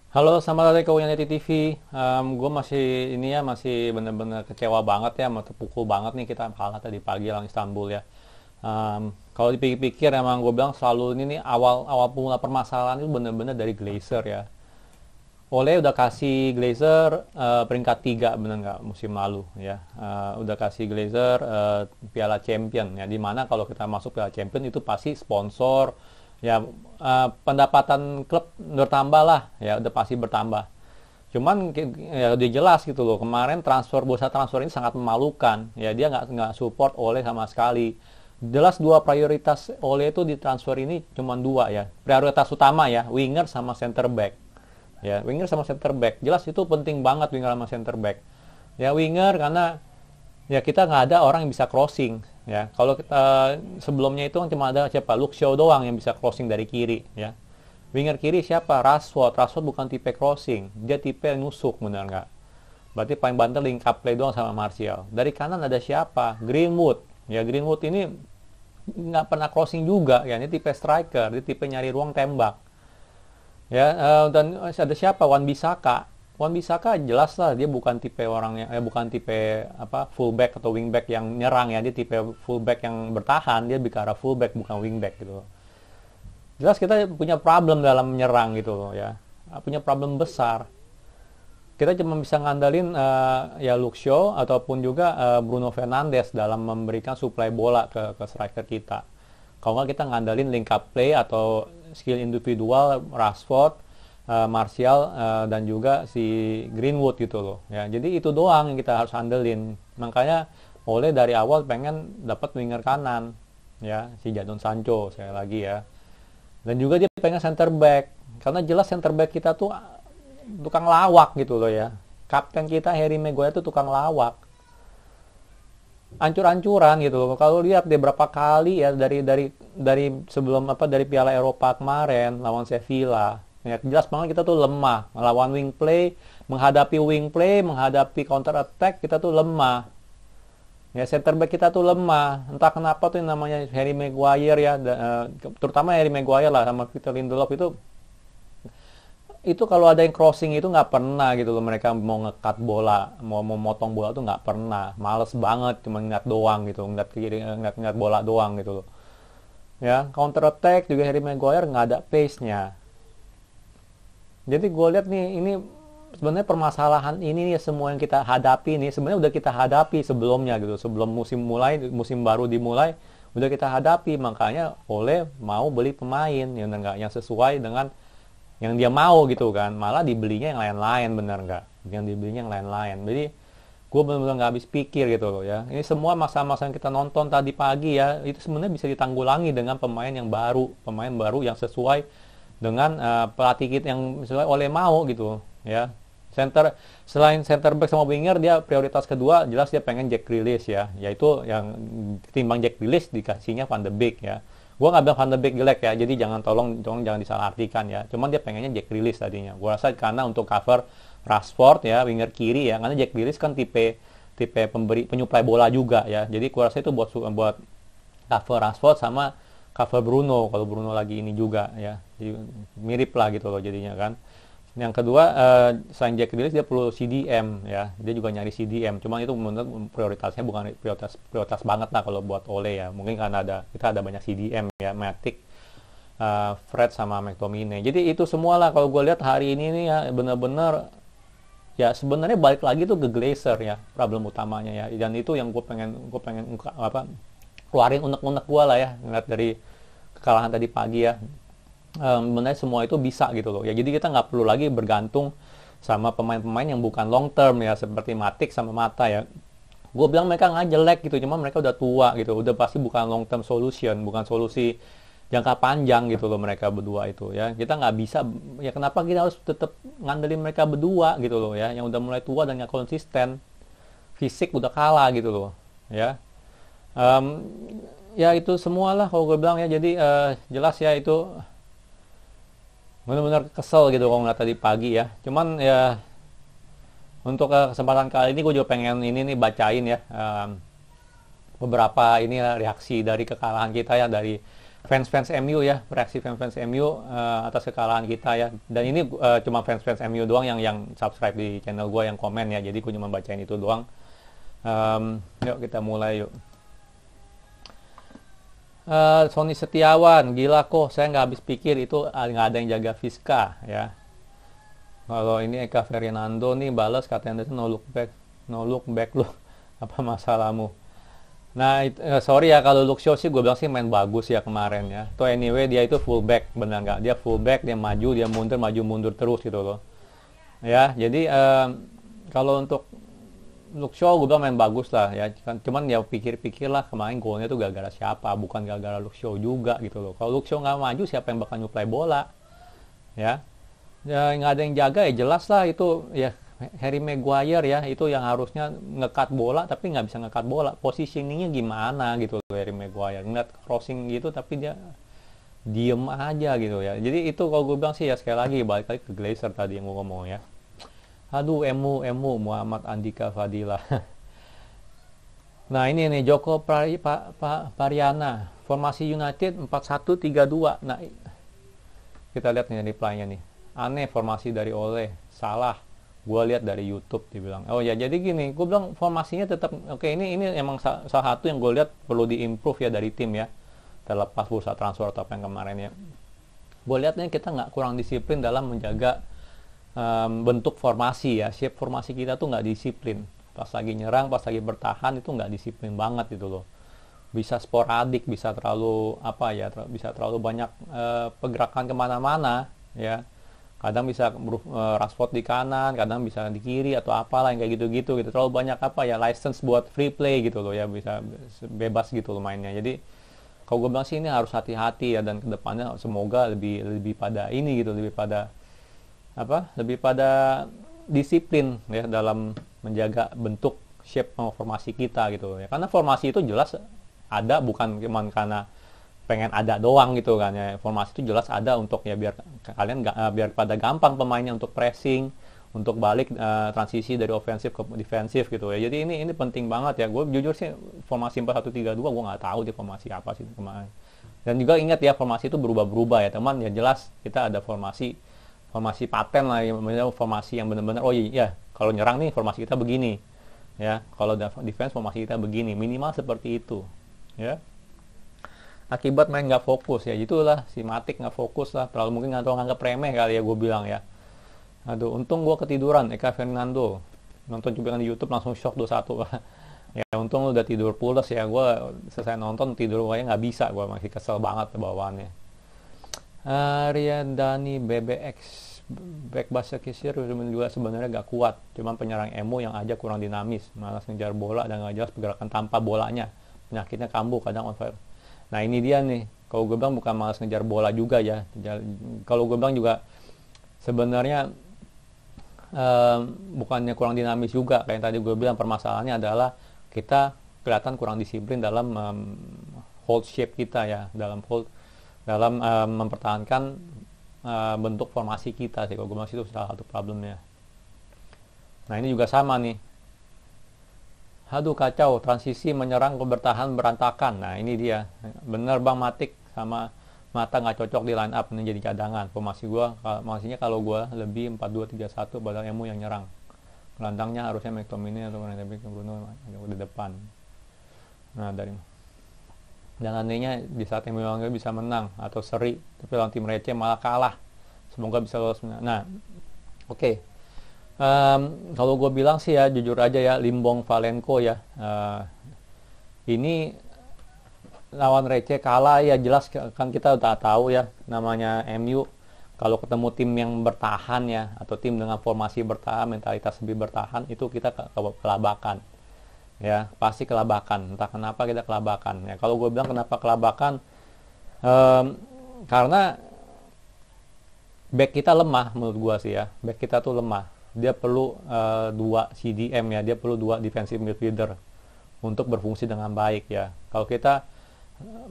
Halo, selamat datang ke Unyaniti TV. Gue masih ini ya masih bener-bener kecewa banget ya, mau terpukul banget nih kita kalah tadi pagi lawan Istanbul ya. Kalau dipikir-pikir emang gue bilang selalu ini nih awal awal mula permasalahan itu bener-bener dari Glazer ya. Ole udah kasih Glazer peringkat 3 bener nggak musim lalu ya. Udah kasih Glazer Piala Champion ya. Dimana kalau kita masuk Piala Champion itu pasti sponsor ya, pendapatan klub bertambah lah ya, udah pasti bertambah. Cuman ya udah jelas gitu loh, kemarin bursa transfer ini sangat memalukan ya, dia nggak support Ole sama sekali. Jelas dua prioritas Ole itu di transfer ini cuma dua ya, prioritas utama ya, winger sama center back ya. Winger sama center back jelas itu penting banget, winger sama center back ya. Winger karena ya kita nggak ada orang yang bisa crossing ya. Kalau kita sebelumnya itu kan cuma ada siapa, Luke Shaw doang yang bisa crossing dari kiri ya. Winger kiri siapa? Rashford bukan tipe crossing, dia tipe nusuk, benar nggak? Berarti paling banter link up play doang sama Martial. Dari kanan ada siapa? Greenwood ya. Greenwood ini nggak pernah crossing juga ya, ini tipe striker, dia tipe nyari ruang tembak ya. Dan ada siapa? Wan Bisaka jelas lah dia bukan tipe orangnya, bukan tipe apa, fullback atau wingback yang nyerang ya. Dia tipe fullback yang bertahan, dia bicara fullback bukan wingback gitu. Jelas kita punya problem dalam menyerang gitu loh ya, punya problem besar. Kita cuma bisa ngandalin ya Luke Shaw ataupun juga Bruno Fernandes dalam memberikan suplai bola ke striker kita. Kalau nggak kita ngandalin link up play atau skill individual Rashford, Martial, dan juga si Greenwood gitu loh ya. Jadi itu doang yang kita harus andelin. Makanya Ole dari awal pengen dapat winger kanan ya, si Jadon Sancho saya lagi ya. Dan juga dia pengen center back karena jelas center back kita tuh tukang lawak gitu loh ya. Kapten kita Harry Maguire tuh tukang lawak, ancur-ancuran gitu loh. Kalau lihat dia berapa kali ya, dari sebelum apa, dari Piala Eropa kemarin lawan Sevilla ya, jelas banget kita tuh lemah melawan wing play, menghadapi counter attack kita tuh lemah ya. Center back kita tuh lemah, entah kenapa tuh yang namanya Harry Maguire ya, terutama Harry Maguire lah sama Victor Lindelof itu kalau ada yang crossing itu nggak pernah gitu loh, mereka mau ngekat bola, mau motong bola tuh nggak pernah, males banget, cuma ngeliat doang gitu, ngeliat kiri, ngeliat bola doang gitu loh ya. Counter attack juga Harry Maguire nggak ada pace nya. Jadi gue lihat nih, ini sebenarnya permasalahan ini nih, semua yang kita hadapi nih sebenarnya udah kita hadapi sebelumnya gitu, sebelum musim baru dimulai udah kita hadapi. Makanya Ole mau beli pemain yang enggak, yang sesuai dengan yang dia mau gitu kan, malah dibelinya yang lain-lain, bener nggak, yang dibelinya yang lain-lain. Jadi gue benar-benar nggak habis pikir gitu loh ya. Ini semua masa-masa yang kita nonton tadi pagi ya, itu sebenarnya bisa ditanggulangi dengan pemain baru yang sesuai dengan pelatih kita, yang sesuai oleh mau gitu ya. Selain center back sama winger, dia prioritas kedua jelas dia pengen Jack Grealish ya, yaitu yang timbang Jack Grealish dikasihnya Van de Beek ya. Gue nggak bilang Van de Beek jelek ya, jadi tolong jangan disalahartikan ya. Cuman dia pengennya Jack Grealish tadinya. Gue rasa karena untuk cover Rashford ya, winger kiri ya, karena Jack Grealish kan tipe tipe penyuplai bola juga ya. Jadi gue rasa itu buat cover Rashford sama cover Bruno kalau Bruno lagi ini juga ya. Jadi mirip lah gitu loh jadinya kan. Yang kedua, selain Jack Grealish dia perlu CDM ya, dia juga nyari CDM. Cuman itu menurut prioritasnya bukan prioritas banget lah kalau buat Ole ya. Mungkin karena kita ada banyak CDM ya, Matic, Fred sama McTominay. Jadi itu semua lah kalau gue lihat hari ini nih ya, bener-bener ya sebenarnya balik lagi tuh ke Glazer ya, problem utamanya ya. Dan itu yang gue pengen apa, keluarin unek-unek gue lah ya, ngeliat dari kekalahan tadi pagi ya. Sebenarnya semua itu bisa gitu loh ya. Jadi kita nggak perlu lagi bergantung sama pemain-pemain yang bukan long term ya, seperti Matic sama Mata ya. Gue bilang mereka nggak jelek gitu, cuma mereka udah tua gitu, udah pasti bukan long term solution, bukan solusi jangka panjang gitu loh mereka berdua itu ya. Kita nggak bisa ya, kenapa kita harus tetap ngandelin mereka berdua gitu loh ya, yang udah mulai tua dan nggak konsisten, fisik udah kalah gitu loh ya. Em, Ya itu semua lah kalau gue bilang ya. Jadi jelas ya, itu benar-benar kesel gitu kalau ngeliat tadi pagi ya. Cuman ya untuk kesempatan kali ini gue juga pengen ini nih bacain ya, beberapa ini reaksi dari kekalahan kita ya, dari fans-fans MU ya, reaksi fans-fans MU atas kekalahan kita ya. Dan ini cuma fans-fans MU doang yang subscribe di channel gue, yang komen ya. Jadi gue cuma bacain itu doang. Yuk kita mulai yuk. Sony Setiawan, gila kok, saya nggak habis pikir itu nggak ada yang jaga Fiska ya. Kalau ini Eka Fernando nih balas katanya no look back lu, apa masalahmu? Nah, sorry ya kalau Luke Shaw sih gue bilang sih main bagus ya kemarin ya. Tuh anyway dia itu fullback, benar nggak? Dia fullback, dia maju, dia mundur, maju mundur terus gitu loh. Ya, jadi kalau untuk Luke Shaw gue bilang main bagus lah ya. Cuman ya pikir-pikir lah kemarin golnya tuh gara-gara siapa? Bukan gara-gara Luke Shaw juga gitu loh. Kalau Luke Shaw nggak maju, siapa yang bakal nyuplai bola? Ya, ya nggak ada yang jaga ya jelas lah itu ya. Harry Maguire ya, itu yang harusnya ngekat bola tapi nggak bisa ngekat bola. Positioningnya gimana gitu loh Harry Maguire. Ngeliat crossing gitu tapi dia diem aja gitu ya. Jadi itu kalau gue bilang sih ya sekali lagi balik lagi ke Glazer tadi yang gue ngomong ya. Aduh emu Muhammad Andika Fadila. Nah ini nih Joko Pariana. Formasi United 4-1-3-2. Nah kita lihat nih reply-nya nih. Aneh formasi dari Ole. Salah. Gue lihat dari YouTube dibilang oh ya jadi gini gue bilang formasinya tetap oke. Ini emang salah satu yang gue lihat perlu diimprove ya dari tim ya, terlepas bursa transfer atau apa yang kemarin ya. Gue lihatnya kita nggak kurang disiplin dalam menjaga bentuk formasi ya. Shape formasi kita tuh nggak disiplin, pas lagi nyerang pas lagi bertahan itu nggak disiplin banget gitu loh. Bisa sporadik, bisa terlalu apa ya, bisa terlalu banyak pergerakan kemana-mana ya. Kadang bisa Rashford di kanan, kadang bisa di kiri atau apalah yang kayak gitu-gitu gitu. Terlalu banyak apa ya license buat free play gitu loh ya, bisa bebas gitu loh mainnya. Jadi kalau gue bilang sih ini harus hati-hati ya, dan kedepannya semoga lebih pada ini gitu, lebih pada apa? Lebih pada disiplin ya dalam menjaga bentuk shape formasi kita gitu loh ya. Karena formasi itu jelas ada bukan cuma karena pengen ada doang gitu kan ya. Formasi itu jelas ada untuk ya biar kalian biar pada gampang pemainnya untuk pressing, untuk balik transisi dari ofensif ke defensif gitu ya. Jadi ini penting banget ya. Gue jujur sih formasi 4-1-3-2 gue nggak tahu di formasi apa sih kemarin. Dan juga ingat ya formasi itu berubah-berubah ya teman ya. Jelas kita ada formasi paten lah ya, formasi yang benar-benar oh iya kalau nyerang nih formasi kita begini ya. Kalau defense formasi kita begini, minimal seperti itu ya. Akibat main nggak fokus ya, itulah si Matic nggak fokus lah, terlalu mungkin nganggap remeh kali ya gue bilang ya. Aduh untung gue ketiduran. Eka Fernando nonton juga di YouTube langsung shock 2-1 ya. Untung udah tidur pulas ya, gue selesai nonton tidur gue nggak bisa, gue masih kesel banget bawaannya. Dani BBX back bahasa kisir juga sebenarnya gak kuat, cuman penyerang emo yang aja kurang dinamis, malas ngejar bola dan gak jelas pergerakan tanpa bolanya, penyakitnya kambuh kadang on fire. Nah ini dia nih, kalau gue bilang bukan malas ngejar bola juga ya. Kalau gue bilang juga sebenarnya bukannya kurang dinamis juga. Kayak tadi gue bilang permasalahannya adalah kita kelihatan kurang disiplin dalam hold shape kita ya, dalam mempertahankan bentuk formasi kita sih. Kalau gue bilang itu salah satu problemnya. Nah ini juga sama nih. Aduh kacau, transisi menyerang ke bertahan berantakan. Nah ini dia, bener Bang Matic sama Mata nggak cocok di line up menjadi cadangan. Formasi gue, maksudnya kalau gue lebih 4-2-3-1 padahal Emu yang nyerang. Gelandangnya harusnya McTominay atau Bruno di depan. Nah dan anehnya di saat Emu yang bisa menang atau seri, tapi lawan tim receh malah kalah. Semoga bisa lolos. Nah, oke. Kalau gue bilang sih ya jujur aja ya, Limbong Valenko ya, ini lawan receh kalah ya, jelas kan kita udah tahu ya namanya MU kalau ketemu tim yang bertahan ya, atau tim dengan formasi bertahan, mentalitas lebih bertahan, itu kita kelabakan ya, pasti kelabakan. Entah kenapa kita kelabakan ya. Kalau gue bilang kenapa kelabakan, karena back kita lemah menurut gue sih ya. Back kita tuh lemah, dia perlu 2 CDM ya, dia perlu 2 defensive midfielder untuk berfungsi dengan baik ya. Kalau kita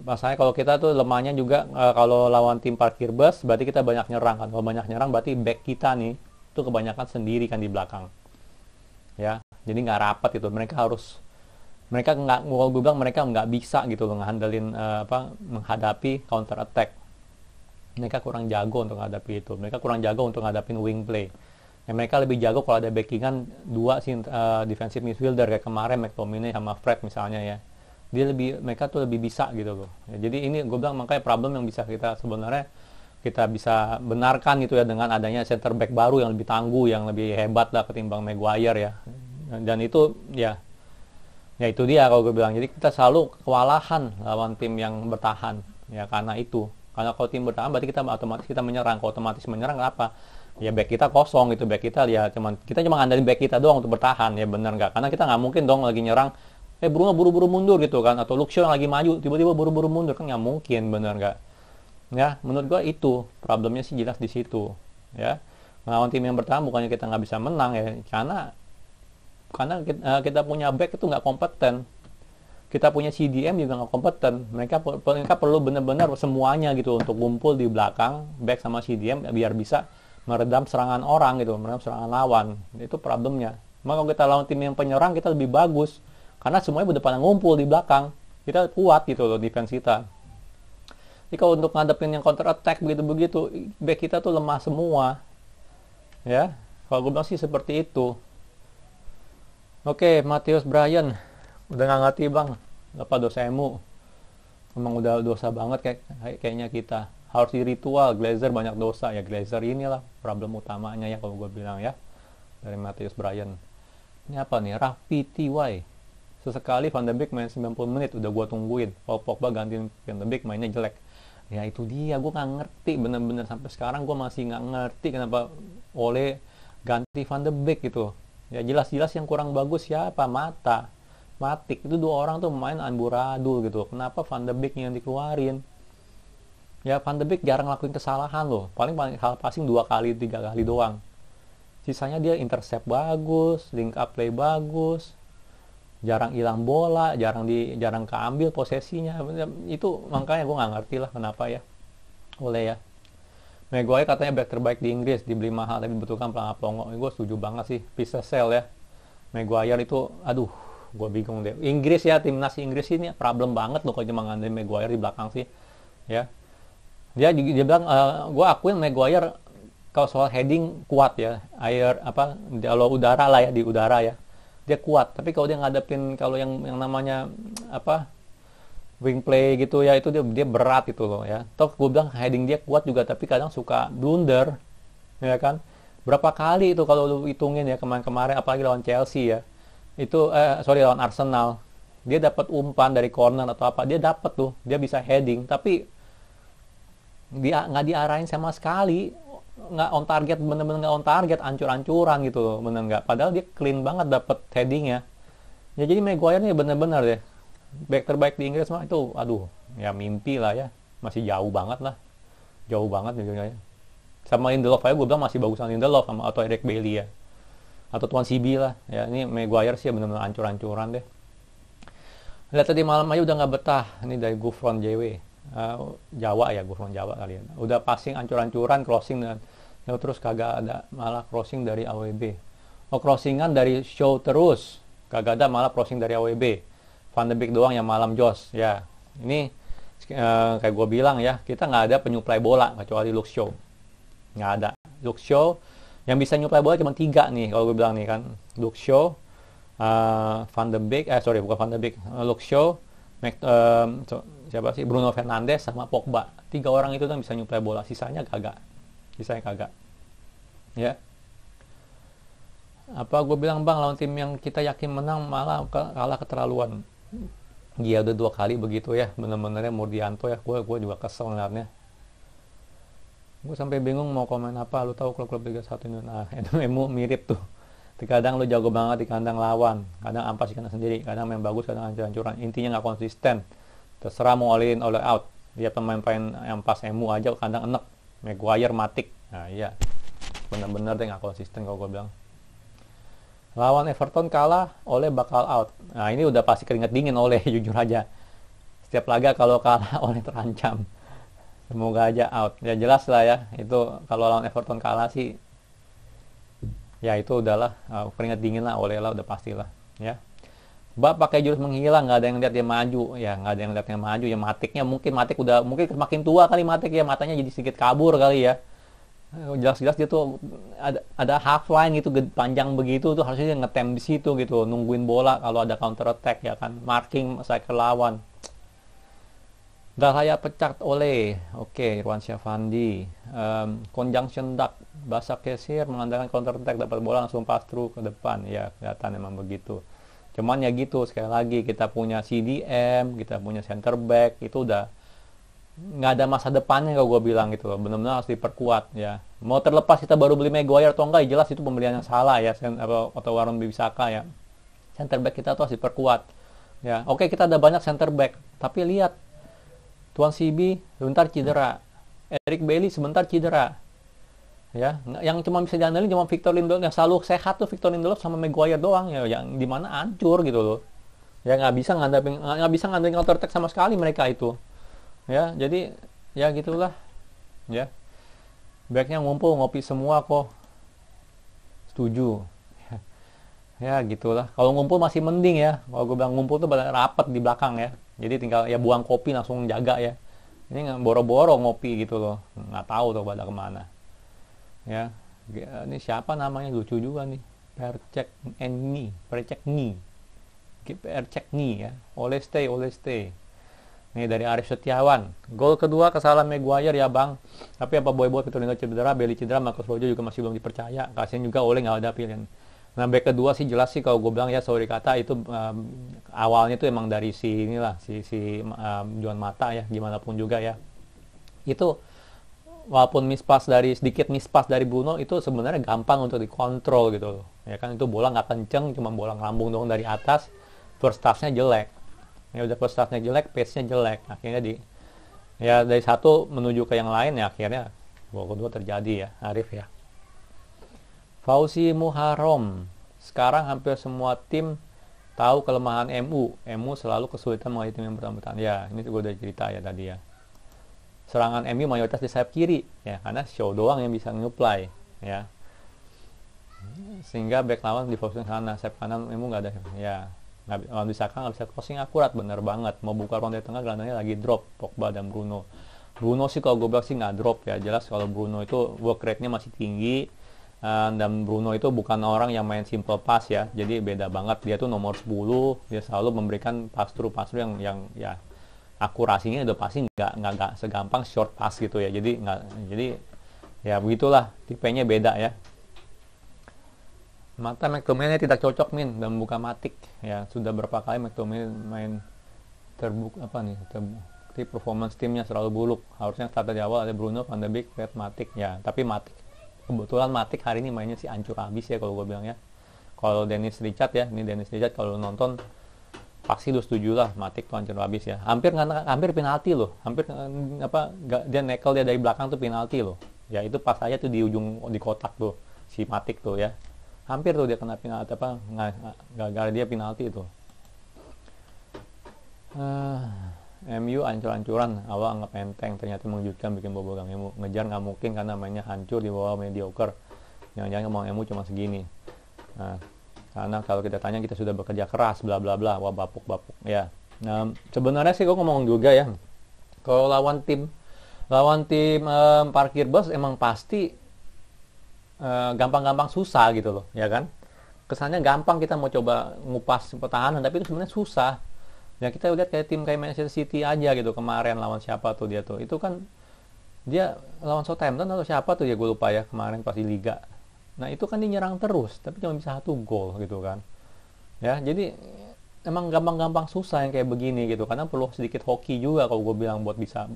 masalahnya kalau kita tuh lemahnya juga kalau lawan tim parkir bus berarti kita banyak nyerang kan. Kalau banyak nyerang berarti back kita nih itu kebanyakan sendiri kan di belakang ya, jadi nggak rapat itu. Mereka harus Mereka nggak, kalau gue bilang mereka nggak bisa gitu loh ngehandelin menghadapi counter attack. Mereka kurang jago untuk menghadapi itu. Mereka kurang jago untuk ngadapin wing play. Ya, mereka lebih jago kalau ada backingan dua sih defensive midfielder kayak kemarin McTominay sama Fred misalnya ya. Mereka tuh lebih bisa gitu loh. Ya, jadi ini gue bilang makanya problem yang bisa kita bisa benarkan gitu ya dengan adanya center back baru yang lebih tangguh, yang lebih hebat lah ketimbang Maguire ya. Dan itu ya itu dia kalau gue bilang. Jadi kita selalu kewalahan lawan tim yang bertahan ya karena itu. Karena kalau tim bertahan berarti kita menyerang. Kalau otomatis menyerang apa? Ya back kita kosong gitu, back kita ya kita cuma ngandelin back kita doang untuk bertahan ya, bener nggak? Karena kita nggak mungkin dong lagi nyerang Bruno buru-buru mundur gitu kan, atau Luke Shaw yang lagi maju tiba-tiba buru-buru mundur, kan nggak mungkin, bener nggak? Ya menurut gua itu problemnya sih jelas di situ ya. Melawan tim yang bertahan bukannya kita nggak bisa menang ya, karena kita punya back itu nggak kompeten, kita punya CDM juga nggak kompeten. Mereka perlu benar-benar semuanya gitu untuk kumpul di belakang back sama CDM biar bisa meredam serangan orang gitu, meredam serangan lawan. Itu problemnya. Maka kalau kita lawan tim yang penyerang kita lebih bagus karena semuanya udah pada ngumpul di belakang. Kita kuat gitu loh defense kita. Jadi kalau untuk ngadepin yang counter attack begitu-begitu, back kita tuh lemah semua. Ya, kalau gue bilang sih seperti itu. Oke, Matheus Bryan udah nggak ngerti bang apa dosemu. Emang udah dosa banget kayaknya kita. Harus di ritual. Glazer banyak dosa ya. Glazer inilah problem utamanya ya kalau gue bilang ya. Dari Matheus Bryan. Ini apa nih? Rafi TY. Sesekali Van de Beek main 90 menit udah gue tungguin. Paul Pogba gantiin Van de Beek mainnya jelek. Ya itu dia, gue nggak ngerti bener-bener sampai sekarang gue masih nggak ngerti kenapa Ole ganti Van de Beek gitu. Ya jelas-jelas yang kurang bagus siapa? Matic itu dua orang tuh main amburadul gitu. Kenapa Van de Beek yang dikeluarin? Ya Van de Beek jarang ngelakuin kesalahan loh. Paling hal passing 2 kali 3 kali doang. Sisanya dia intercept bagus, link up play bagus, jarang hilang bola, jarang keambil posesinya. Itu makanya gue nggak ngerti lah kenapa ya. Oleh ya. Maguire katanya back terbaik di Inggris, dibeli mahal tapi dibutuhkan pelangap-pelongo. Gue setuju banget sih, bisa sell ya. Maguire itu, aduh, gue bingung deh. Inggris ya, timnas Inggris ini problem banget loh kalau cuma ngandelin Maguire di belakang sih. Ya, dia bilang gue akuin Maguire kalau soal heading kuat ya, kalau udara lah ya, di udara ya dia kuat, tapi kalau dia ngadepin kalau yang namanya wing play gitu ya, itu dia berat itu loh ya. Toh gue bilang heading dia kuat juga tapi kadang suka blunder ya kan. Berapa kali itu kalau lu hitungin ya kemarin apalagi lawan Chelsea ya, itu lawan Arsenal, dia dapat umpan dari corner atau apa, dia dapat tuh, dia bisa heading tapi dia nggak diarahin sama sekali, nggak on target, bener-bener nggak on target, ancur-ancuran gitu loh, bener nggak, padahal dia clean banget dapet headingnya ya. Jadi Maguire nih bener-bener deh back terbaik di Inggris mah itu, aduh ya mimpi lah ya, masih jauh banget lah, jauh banget gitu ya. Sama Lindelof aja gue bilang masih bagusan Lindelof sama atau Eric Bailly ya, atau Tuan CB lah ya. Ini Maguire sih bener-bener ancur-ancuran deh. Lihat tadi malam aja udah nggak betah. Ini dari Gufron JW. Jawa ya, Gufron Jawa kali ya. Udah passing ancur-ancuran, crossing dan ya, terus kagak ada, malah crossing dari AWB. Oh, crossingan dari Show terus, kagak ada, malah crossing dari AWB. Van de Beek doang yang malam jos ya. Ini kayak gue bilang ya, kita nggak ada penyuplai bola kecuali Luke Shaw. Nggak ada. Luke Shaw yang bisa nyuplai bola cuma 3 nih kalau gue bilang nih kan. Luke Shaw, Van de Beek, bukan Van de Beek, Luke Shaw, siapa sih, Bruno Fernandes sama Pogba. 3 orang itu kan bisa nyuplai bola, sisanya kagak ya. Apa gue bilang bang, lawan tim yang kita yakin menang malah kalah keterlaluan. Dia udah 2 kali begitu ya, bener-benernya Murdianto ya, gue juga kesel ngeliatnya. Gue sampai bingung mau komen apa. Lu tahu klub-klub Liga 1 ini, nah itu emang mirip tuh. Kadang lu jago banget di kandang lawan, kadang ampas di kandang sendiri, kadang main bagus, kadang hancur-hancuran. Intinya nggak konsisten. Terserah mau all in all out. Dia pemain-pemain yang pas emu aja kadang enek. Maguire, Matic. Nah iya, bener-bener deh nggak konsisten kalau gue bilang. Lawan Everton kalah, Ole bakal out. Nah ini udah pasti keringet dingin Ole, jujur aja. Setiap laga kalau kalah Ole terancam. Semoga aja out. Ya jelas lah ya, itu kalau lawan Everton kalah sih, ya itu udahlah, keringat dingin lah Ole lah, udah pastilah ya. Bak pakai jurus menghilang, nggak ada yang lihat dia maju, ya nggak ada yang lihat dia maju, ya Matiknya mungkin Matik udah mungkin semakin tua kali Matik ya, matanya jadi sedikit kabur kali ya. Jelas-jelas dia tuh ada half line gitu panjang begitu tuh, harusnya dia ngetem di situ gitu, nungguin bola kalau ada counter attack ya kan, marking striker lawan. Dah layak pecat oleh, oke, Irwan Syafandi. Conjunction duck, Basa Kesir mengandalkan counter attack, dapat bola langsung pass through ke depan, ya kelihatan emang begitu. Cuman ya gitu, sekali lagi kita punya CDM, kita punya center back, itu udah nggak ada masa depannya kalau gue bilang gitu loh, benar-benar harus diperkuat ya. Mau terlepas kita baru beli Maguire atau enggak, jelas itu pembelian yang salah ya, atau Warren Bisaka ya. Center back kita tuh harus diperkuat ya. Oke, kita ada banyak center back, tapi lihat Tuan CB sebentar cedera, Eric Bailly sebentar cedera ya, yang cuma bisa diandalkan cuma Victor Lindelof yang selalu sehat tuh, Victor Lindelof sama Maguire doang ya, yang dimana hancur gitu loh ya, nggak bisa ngandalin counter attack sama sekali mereka itu ya. Jadi ya gitulah ya, backnya ngumpul ngopi semua kok, setuju ya gitulah. Kalau ngumpul masih mending ya, kalau gue bilang ngumpul tuh pada rapat di belakang ya, jadi tinggal ya buang kopi langsung jaga ya. Ini nggak boro-boro ngopi gitu loh, nggak tahu tuh pada kemana ya. Ini siapa namanya, lucu juga nih, Percek Ni ya, Oleste. Ini dari Arif Setiawan. Gol kedua kesalahan Maguire ya bang. Tapi apa boy Victor Lindelof cedera, Bailey cedera, Marcus Rojo juga masih belum dipercaya. Kasian juga Ole nggak ada pilihan. Nah back kedua sih jelas sih kalau gue bilang ya, sorry kata itu awalnya tuh emang dari si inilah si Juan Mata ya, gimana pun juga ya. Itu walaupun sedikit mispas dari Bruno, itu sebenarnya gampang untuk dikontrol gitu loh. Ya kan itu bola nggak kenceng, cuma bola ngelambung dong dari atas. First touch-nya jelek. Ya udah first touch-nya jelek, pace-nya jelek. Akhirnya ya dari satu menuju ke yang lain ya, akhirnya gol kedua terjadi ya, Arif ya. Fauzi Muharram, sekarang hampir semua tim tahu kelemahan MU selalu kesulitan menghadapi tim yang bertahan. Ya, ini gue udah cerita ya tadi ya. Serangan MU mayoritas di sayap kiri ya, karena show doang yang bisa nge-supply ya. Sehingga back lawan difokuskan sana, sayap kanan MU nggak ada ya. Lawan Bisaka nggak bisa crossing akurat, bener banget. Mau buka ruang dari tengah, gelandangnya lagi drop, Pogba dan Bruno sih kalau gue bilang sih nggak drop ya, jelas kalau Bruno itu work rate-nya masih tinggi. Dan Bruno itu bukan orang yang main simple pass ya, jadi beda banget. Dia tuh nomor 10, dia selalu memberikan pass through yang ya akurasinya udah pasti nggak segampang short pass gitu ya. Jadi ya begitulah, tipenya beda ya. Mata McTominay tidak cocok Min dan buka Matic ya, sudah berapa kali McTominay main terbukti performance timnya selalu buruk. Harusnya start dari awal ada Bruno, Van de Beek, Fred, Matic ya, tapi kebetulan Matic hari ini mainnya sih hancur habis ya kalau gue bilang ya. Kalau Dennis Richard kalau nonton pasti lu setuju lah, Matic tuh hancur habis ya. Hampir penalti loh, dia nekel dia dari belakang tuh penalti loh ya. Itu pas aja tuh di ujung di kotak tuh si Matic tuh ya, hampir tuh dia kena penalti, gara-gara dia penalti itu. MU ancur-ancuran, awal anggap enteng, ternyata mengejutkan, bikin bobogang MU. Ngejar nggak mungkin karena mainnya hancur di bawah mediocre. Jangan-jangan ngomong MU cuma segini. Nah, karena kalau kita tanya kita sudah bekerja keras, bla bla bla, wah bapuk ya. Nah, sebenarnya sih gue ngomong juga ya, kalau lawan tim parkir bus emang pasti gampang-gampang susah gitu loh ya kan. Kesannya gampang kita mau coba ngupas pertahanan, tapi itu sebenarnya susah ya. Kita lihat kayak Manchester City aja gitu kemarin, lawan siapa tuh dia tuh, itu kan dia lawan Southampton atau siapa tuh ya, gue lupa ya, kemarin pas di Liga. Nah itu kan dia nyerang terus tapi cuma bisa 1 gol gitu kan ya. Jadi emang gampang-gampang susah yang kayak begini gitu, karena perlu sedikit hoki juga kalau gue bilang buat bisa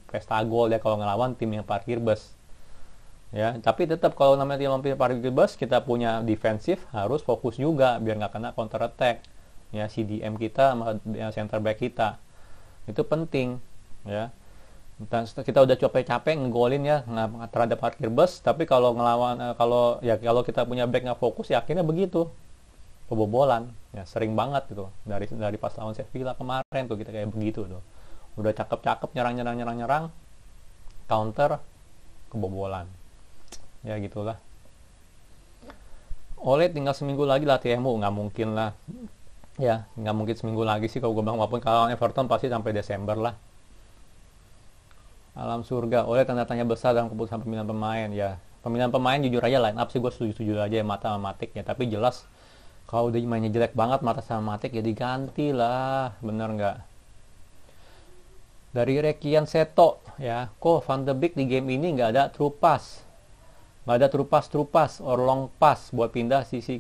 pesta gol ya kalau ngelawan tim yang parkir bus ya. Tapi tetap kalau namanya tim parkir bus, kita punya defensif harus fokus juga biar nggak kena counter attack ya. CDM kita sama center back kita itu penting ya. Kita udah capek-capek ngegolin ya terhadap parkir bus, tapi kalau ngelawan kalau kita punya back nggak fokus ya akhirnya begitu, kebobolan ya. Sering banget gitu dari pas lawan Sevilla kemarin tuh kita kayak begitu tuh, udah cakep-cakep nyerang counter, kebobolan ya gitulah. Oleh tinggal seminggu lagi latih MU, nggak mungkin lah. Ya nggak mungkin seminggu lagi sih kalau gue bilang, walaupun kalau Everton pasti sampai Desember lah. Alam surga, oleh tanda tanya besar dalam keputusan pemilihan pemain. Ya pemilihan pemain jujur aja line up sih gue setuju aja ya, Mata sama Matic ya, tapi jelas kalau udah mainnya jelek banget Mata sama Matic ya diganti lah, bener nggak? Dari Rekian Seto ya, kok Van de Beek di game ini nggak ada true pass, nggak ada true pass or long pass buat pindah sisi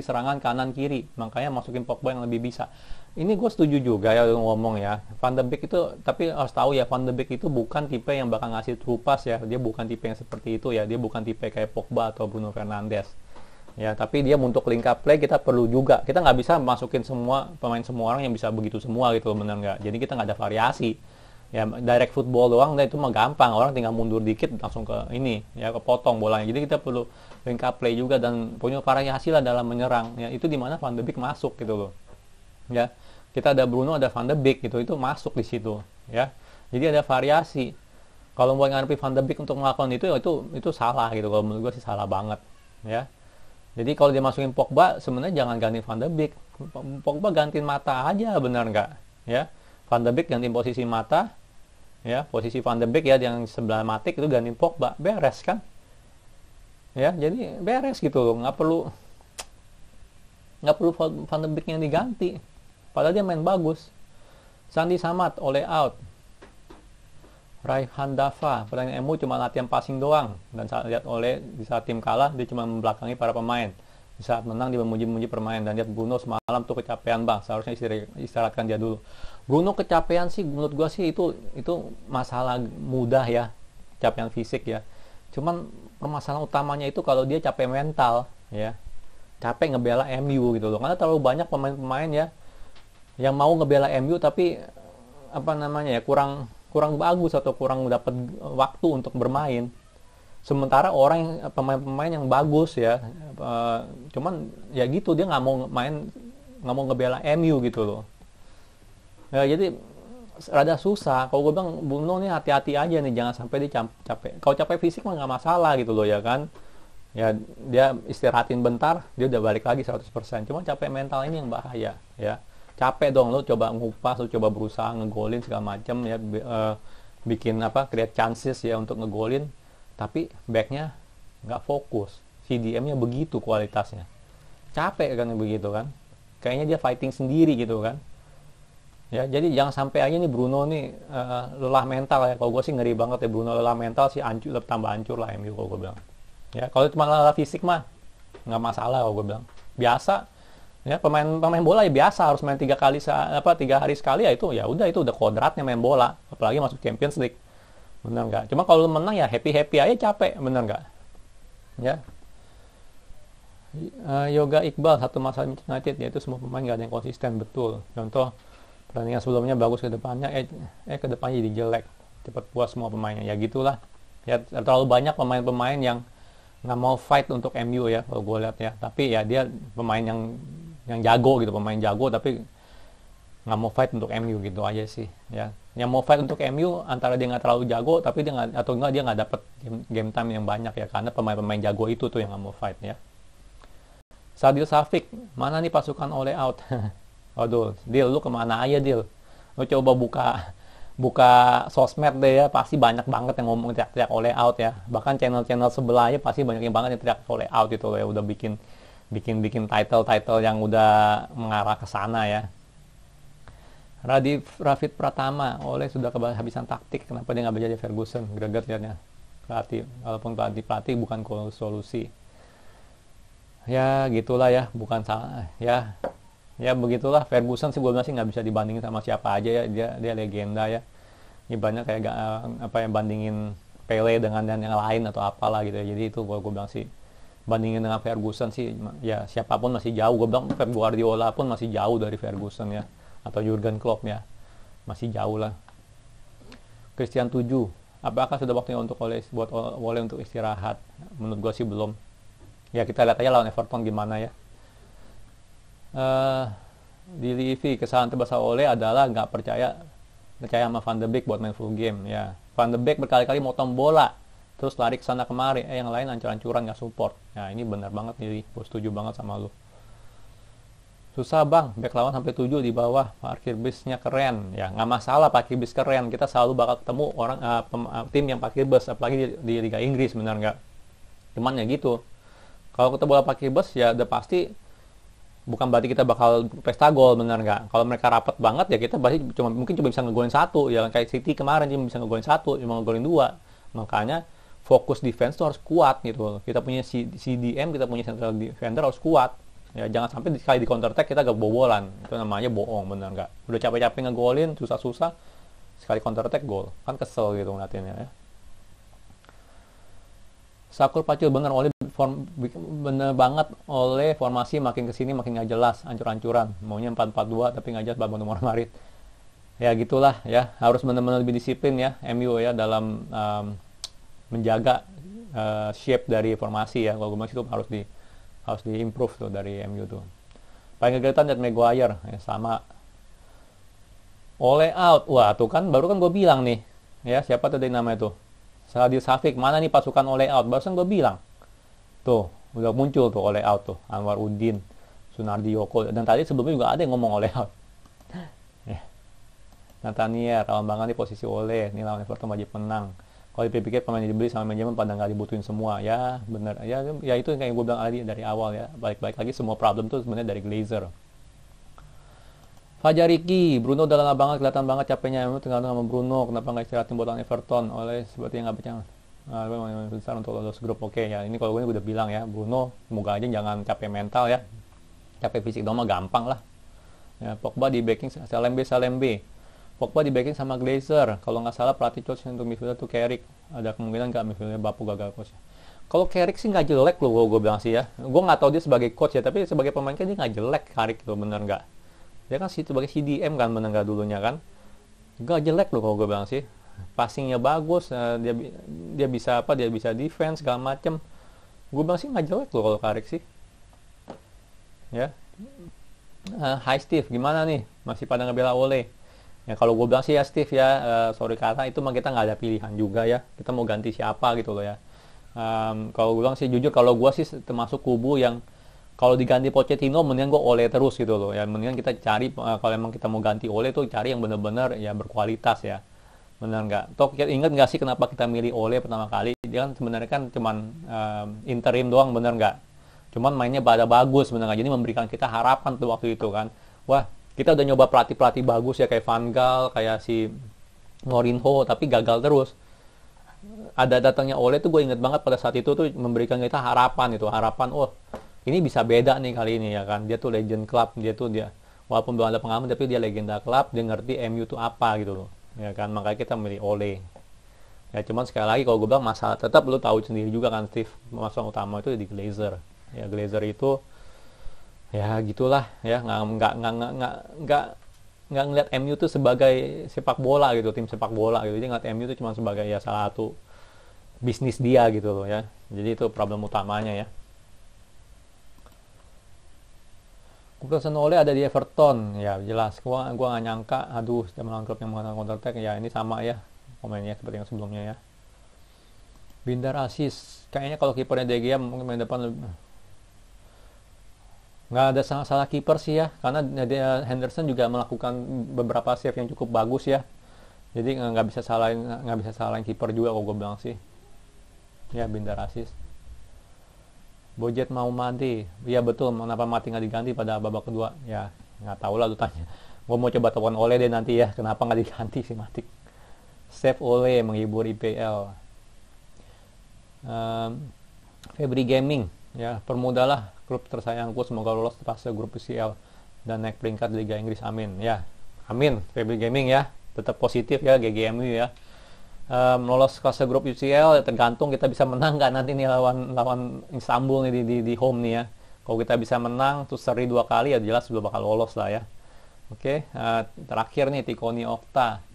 serangan kanan kiri, makanya masukin Pogba yang lebih bisa. Ini gue setuju juga ya ngomong ya, Van de Beek itu, tapi harus tahu ya, Van de Beek itu bukan tipe yang bakal ngasih true pass ya, dia bukan tipe yang seperti itu ya, dia bukan tipe kayak Pogba atau Bruno Fernandes ya, tapi dia untuk link up play kita perlu juga, kita nggak bisa masukin semua pemain, semua orang yang bisa begitu semua gitu, bener nggak? Jadi kita nggak ada variasi ya, direct football doang, dan itu mah gampang, orang tinggal mundur dikit langsung ke ini ya, kepotong bolanya. Jadi kita perlu link up play juga dan punya variasi lah dalam menyerang ya, itu dimana Van de Beek masuk gitu loh ya. Kita ada Bruno, ada Van de Beek gitu, itu masuk di situ ya, jadi ada variasi. Kalau mau ngarepi Van de Beek untuk melakukan itu salah gitu, kalau menurut gue sih salah banget ya. Jadi kalau dia masukin Pogba, sebenarnya jangan ganti Van de Beek, Pogba gantiin Mata aja, benar nggak ya? Van de Beek gantiin posisi Mata ya, posisi Van de Beek ya yang sebelah Matic itu gantiin Pogba, beres kan ya, jadi beres gitu loh, nggak perlu Van de Beek yang diganti, padahal dia main bagus. Sandi Samad oleh out. Raihan Dava, pertandingan MU cuma latihan passing doang, dan saat lihat oleh di saat tim kalah dia cuma membelakangi para pemain, di saat menang dia memuji-muji permain. Dan lihat Bruno semalam tuh kecapean bang, seharusnya istirahatkan dia dulu. Bruno kecapean sih menurut gua sih itu masalah mudah ya, kecapean fisik ya, cuman permasalahan utamanya itu kalau dia capek mental ya, capek ngebela MU gitu loh, karena terlalu banyak pemain-pemain ya yang mau ngebela MU tapi apa namanya ya, kurang bagus atau kurang dapat waktu untuk bermain. Sementara pemain-pemain yang bagus ya, cuman ya gitu, dia nggak mau ngebela MU gitu loh ya, jadi rada susah. Kalau gue bilang Bruno nih hati-hati aja nih, jangan sampai dia capek. Kalau capek fisik mah nggak masalah gitu loh ya kan ya, dia istirahatin bentar dia udah balik lagi 100%. Cuma capek mental ini yang bahaya ya. Capek dong, lo coba ngupas, lo coba berusaha ngegolin segala macam ya, bikin create chances ya untuk ngegolin, tapi backnya nggak fokus, CDM-nya begitu kualitasnya, capek kan begitu kan, kayaknya dia fighting sendiri gitu kan ya. Jadi jangan sampai aja nih Bruno nih lelah mental ya. Kalau gue sih ngeri banget ya Bruno lelah mental sih, tambah hancur lah MU kalau gue bilang ya. Kalau cuma lelah fisik mah nggak masalah kalau gue bilang, biasa ya, pemain bola ya biasa harus main 3 hari sekali ya, itu udah kodratnya main bola, apalagi masuk Champions League, bener nggak? Cuma kalau menang ya happy aja, capek, bener nggak ya. Yoga Iqbal, satu masalah United yaitu semua pemain nggak ada yang konsisten, betul. Contoh pertandingan sebelumnya bagus, ke depannya ke depannya jadi jelek, cepat puas semua pemainnya ya, gitulah ya. Terlalu banyak pemain-pemain yang nggak mau fight untuk MU ya kalau gue lihat ya, tapi ya dia pemain yang jago gitu, pemain jago tapi nggak mau fight untuk MU gitu aja sih ya. Yang mau fight untuk MU antara dia nggak terlalu jago tapi dia nggak dapet game time yang banyak ya, karena pemain jago itu tuh yang nggak mau fight ya. Sadil Safik, mana nih pasukan oleh out? Waduh, Dil, lu kemana aja Dil? Lu coba buka sosmed deh ya, pasti banyak banget yang ngomong teriak-teriak oleh out ya. Bahkan channel-channel sebelah aja pasti banyak banget yang teriak oleh out gitu loh ya, udah bikin title yang udah mengarah ke sana ya. Rafid Pratama, oleh sudah kehabisan taktik, kenapa dia nggak jadi Ferguson? Greget liatnya. Walaupun pelatih bukan solusi. Ya gitulah ya, bukan salah ya. Ya begitulah, Ferguson sih gue bilang sih nggak bisa dibandingin sama siapa aja ya, dia legenda ya. Ibaratnya kayak yang bandingin Pele dengan yang lain atau apalah gitu ya. Jadi itu gue bilang sih, bandingin dengan Ferguson sih ya, siapapun masih jauh. Gue bilang Pep Guardiola pun masih jauh dari Ferguson ya, atau Jurgen Klopp ya, masih jauh lah. Christian 7, apakah sudah waktunya untuk buat Oleh untuk istirahat? Menurut gue sih belum ya, kita lihat aja lawan Everton gimana ya. Di Livi, kesalahan terbesar Oleh adalah nggak percaya sama Van de Beek buat main full game ya. Van de Beek berkali-kali motong bola terus lari ke sana kemari, yang lain ancur-ancuran nggak support. Nah ini benar banget nih, gue setuju banget sama lu. Susah bang, back lawan sampai 7 di bawah, parkir bisnya keren. Ya nggak masalah parkir bis keren, kita selalu bakal ketemu orang tim yang parkir bus, apalagi di Liga Inggris, benar nggak? Cuman ya gitu, kalau kita bola parkir bus ya udah pasti bukan berarti kita bakal pesta gol, benar nggak? Kalau mereka rapat banget ya kita pasti mungkin cuma bisa ngegolin satu, ya kayak City kemarin cuma bisa ngegolin satu, cuma ngegolin dua. Makanya fokus defense tuh harus kuat gitu. Kita punya CDM, kita punya central defender harus kuat. Ya jangan sampai sekali di counter attack kita gak bobolan. Itu namanya bohong, benar nggak? Udah capek-capek ngegolin, susah-susah, sekali counter attack gol. Kan kesel gitu ngeliatinnya ya. Sakur Pacul bener bener banget oleh formasi makin kesini makin nggak jelas, ancur-ancuran. Maunya 4-4-2 tapi nggak jelas babak nomor Marit. Ya gitulah ya, harus benar-benar lebih disiplin ya MU ya dalam menjaga shape dari formasi ya. Kalau gue bilang itu harus diimprove tuh dari MU tuh. Paling kegiatan lihat Maguire ya, sama Ole out. Wah, tuh kan baru kan gue bilang nih. Ya, siapa tadi namanya tuh? Saladin Safik, mana nih pasukan Ole out? Barusan gue bilang. Tuh, udah muncul tuh Ole out tuh. Anwar Udin, Sunardi Yoko. Dan tadi sebelumnya juga ada yang ngomong Ole out. Ya. Nathaniel, rawan banget nih posisi Ole. Ini lawan Everton wajib menang. Kalau dipikir pemain yang dibeli sama manajemen pada nggak dibutuhin semua. Ya, bener. Ya itu yang kayak gue bilang dari awal ya. Balik-balik lagi semua problem tuh sebenarnya dari Glazer. Fajar Riki, Bruno udah lama banget, kelihatan banget capeknya. Tinggal sama Bruno, kenapa nggak istirahatin buat lawan Everton? Oleh seperti yang nggak baca. Besar untuk lolos grup. Oke ya, ini kalau gue udah bilang ya, Bruno semoga aja jangan capek mental ya. Capek fisik dong mah gampang lah. Ya, Pogba di backing Salembe. Pogba di backing sama Glazer. Kalau nggak salah pelatih coach untuk midfielder tuh Carrick. Ada kemungkinan nggak midfielder Bapu gagal coach? Kalau Carrick sih nggak jelek loh, gue bilang sih ya. Gue nggak tahu dia sebagai coach ya, tapi sebagai pemain kan dia nggak jelek Carrick tuh, bener nggak? Dia kan sebagai CDM kan, bener nggak dulunya kan? Nggak jelek loh kalau gue bilang sih. Passingnya bagus, dia bisa apa? Dia bisa defense segala macem. Gue bilang sih nggak jelek loh kalau Carrick sih. Ya. Hai Steve, gimana nih? Masih pada ngebela Ole? Ya kalau gue bilang sih ya Steve ya, sorry kata itu mah kita nggak ada pilihan juga ya. Kita mau ganti siapa gitu loh ya. Kalau gue bilang sih jujur, kalau gue sih termasuk kubu yang kalau diganti Pochettino mendingan gue Ole terus gitu loh ya. Mendingan kita cari kalau emang kita mau ganti Ole tuh cari yang bener-bener ya berkualitas ya. Bener nggak? Toh inget nggak sih kenapa kita milih Ole pertama kali? Dia kan sebenarnya kan cuman interim doang, bener nggak? Cuman mainnya pada bagus, bener nggak? Jadi memberikan kita harapan tuh waktu itu kan. Wah, kita udah nyoba pelatih-pelatih bagus ya kayak Van Gaal, kayak si Mourinho, tapi gagal terus. Ada datangnya Ole tuh gue inget banget pada saat itu tuh memberikan kita harapan itu, harapan oh ini bisa beda nih kali ini ya kan. Dia tuh legend club, dia walaupun belum ada pengalaman tapi dia legenda klub, dia ngerti MU tuh apa gitu loh. Ya kan, makanya kita milih Ole. Ya cuman sekali lagi kalau gue bilang masalah tetap lu tahu sendiri juga kan Steve, masalah utama itu di Glazer. Ya Glazer itu ya gitulah ya, nggak ngeliat MU tuh sebagai sepak bola gitu, tim sepak bola gitu. Dia ngeliat MU tuh cuma sebagai ya salah satu bisnis dia gitu loh ya. Jadi itu problem utamanya ya. Keputusan Ole ada di Everton ya jelas. Gua nggak nyangka, aduh zaman klub yang menggunakan counter attack ya, ini sama ya komennya seperti yang sebelumnya ya. Bindar Asis kayaknya kalau kipernya De Gea mungkin main depan nggak ada salah kiper sih ya, karena Henderson juga melakukan beberapa save yang cukup bagus ya. Jadi nggak bisa salahin kiper juga kalau gue bilang sih. Ya Bindar Asis. Bojet mau mati, iya betul. Kenapa mati nggak diganti pada babak kedua? Ya nggak tahu lah, lu tanya. Gue mau coba telepon Ole deh nanti ya. Kenapa nggak diganti sih mati? Save Ole menghibur IPL. Febri Gaming, ya permudahlah klub tersayangku, semoga lolos fase grup UCL dan naik peringkat Liga Inggris. Amin. Ya, amin. Febri Gaming ya, tetap positif ya GGMU ya. Lolos fase grup UCL tergantung kita bisa menang nggak nanti nih lawan Istanbul nih di home nih ya. Kalau kita bisa menang terus seri 2 kali ya jelas sudah bakal lolos lah ya. Oke, terakhir nih Tikoni Okta.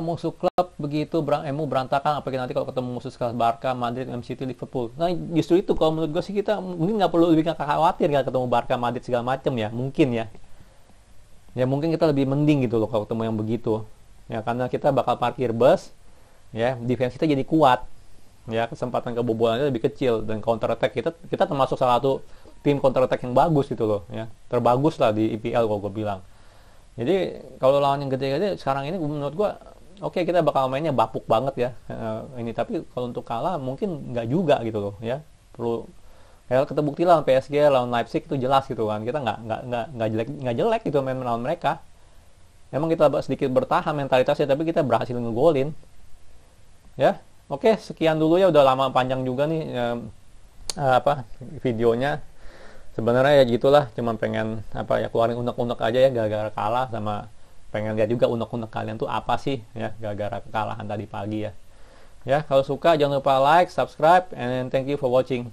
Musuh klub begitu MU berantakan, apalagi nanti kalau ketemu musuh sekelas Barca, Madrid, Man City, Liverpool. Nah justru itu kalau menurut gue sih kita mungkin nggak perlu lebih khawatir nggak ketemu Barca, Madrid segala macem ya, mungkin ya. Ya mungkin kita lebih mending gitu loh kalau ketemu yang begitu. Ya karena kita bakal parkir bus, ya defense kita jadi kuat, ya kesempatan kebobolannya lebih kecil dan counter attack kita termasuk salah satu tim counter attack yang bagus gitu loh ya, terbagus lah di IPL kalau gue bilang. Jadi kalau lawan yang gede-gede sekarang ini menurut gue oke, kita bakal mainnya bapuk banget ya ini, tapi kalau untuk kalah mungkin nggak juga gitu loh ya. Perlu ya, kita bukti lah PSG lawan Leipzig itu jelas gitu kan, kita nggak jelek gitu main melawan mereka. Emang kita sedikit bertahan mentalitasnya, tapi kita berhasil ngegolin ya. Oke, sekian dulu ya, udah lama panjang juga nih videonya. Sebenarnya ya gitulah, cuman pengen keluarin unek-unek aja ya gara-gara kalah, sama pengen lihat juga unek-unek kalian tuh apa sih ya gara-gara kekalahan tadi pagi ya. Ya, kalau suka jangan lupa like, subscribe, and thank you for watching.